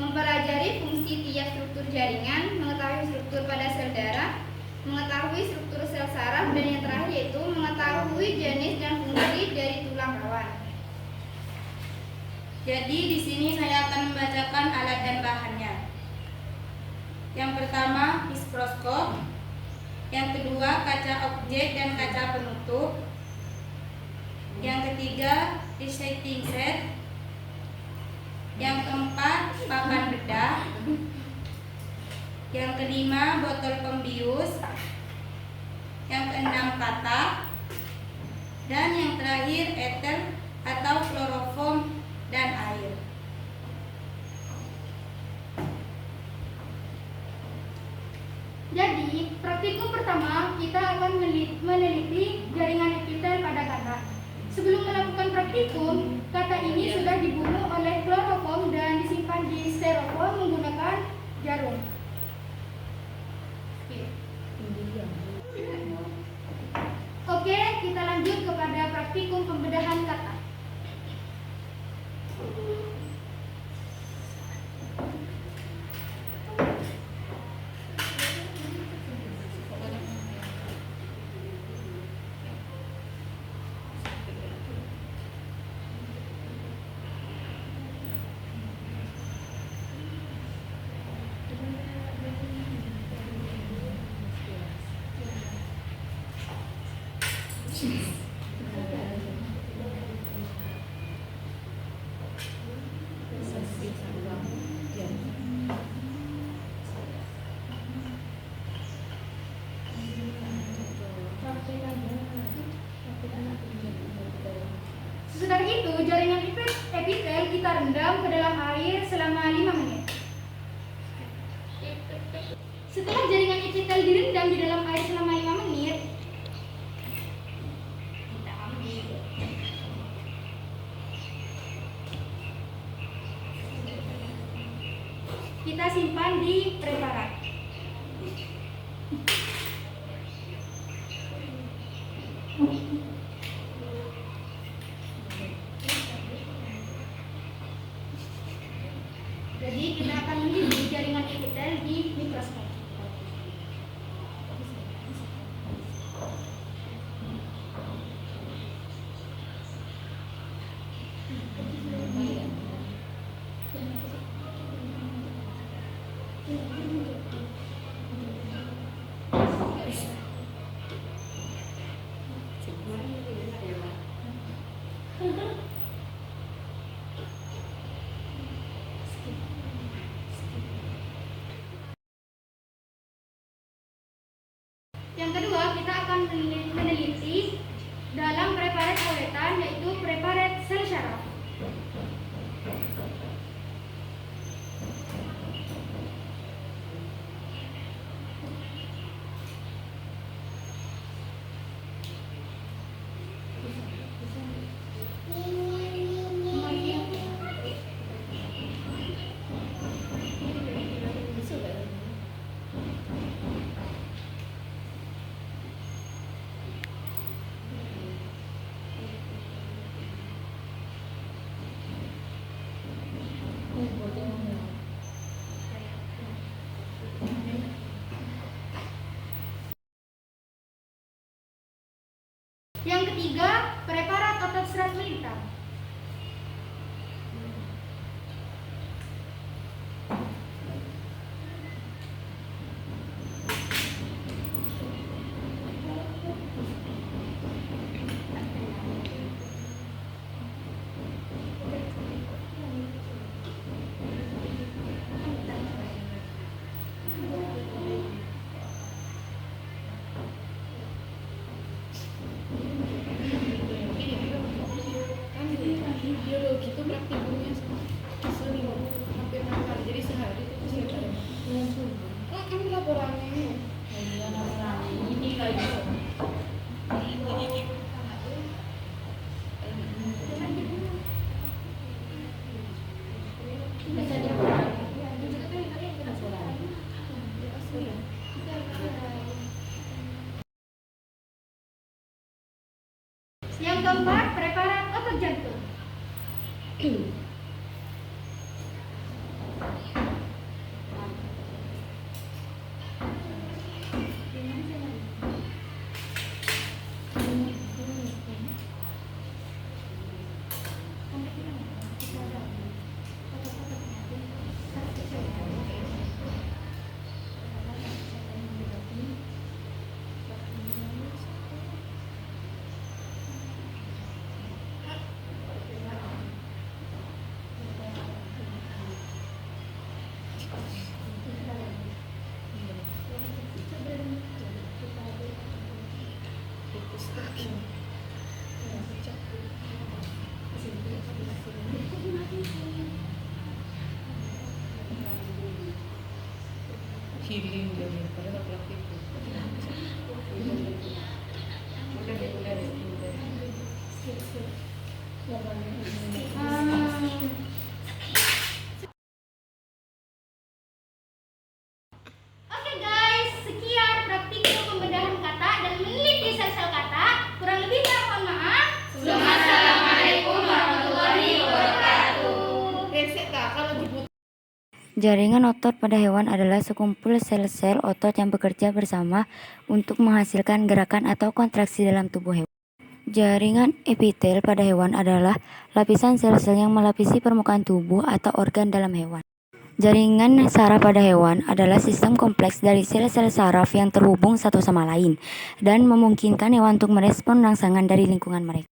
mempelajari fungsi tiap struktur jaringan, mengetahui struktur pada sel darah, mengetahui struktur sel saraf, dan yang terakhir yaitu mengetahui jenis dan fungsi dari tulang rawan. Jadi di sini saya akan membacakan alat dan bahannya. Yang pertama mikroskop, yang kedua kaca objek dan kaca penutup, yang ketiga resetting set, yang keempat papan bedah, yang kelima botol pembius, yang keenam katak, dan yang terakhir ether atau kloroform dan air. Jadi, praktikum pertama kita akan meneliti jaringan epitel pada kata. Sebelum melakukan praktikum, kata ini sudah dibunuh oleh kloroform dan disimpan di styrofoam menggunakan jarum. Oke, kita lanjut kepada praktikum pembedahan kata. Sesudah itu, jaringan epitel kita rendam ke dalam air selama 5 menit. Setelah jaringan epitel direndam di dalam air selama 5 menit, kita simpan di preparat. Jadi kita akan meneliti jaringan epitel di mikroskop. Yang kedua, kita akan meneliti dalam preparat poletan, yaitu preparat sel syaraf. Yang ketiga, preparat otot serat melintang. Biologi itu praktikumnya sering hampir 6 kali, jadi sehari itu saya ada kan laporannya ini lagi Yang keempat, preparat otot jantung. healing daripada praktikum. Oke guys, sekian praktikum pembedahan kata dan meneliti sel-sel kata. Kurang lebihnya mohon maaf. Assalamualaikum warahmatullahi wabarakatuh. Kalau dibutuhkan Jaringan otot pada hewan adalah sekumpul sel-sel otot yang bekerja bersama untuk menghasilkan gerakan atau kontraksi dalam tubuh hewan. Jaringan epitel pada hewan adalah lapisan sel-sel yang melapisi permukaan tubuh atau organ dalam hewan. Jaringan saraf pada hewan adalah sistem kompleks dari sel-sel saraf yang terhubung satu sama lain dan memungkinkan hewan untuk merespon rangsangan dari lingkungan mereka.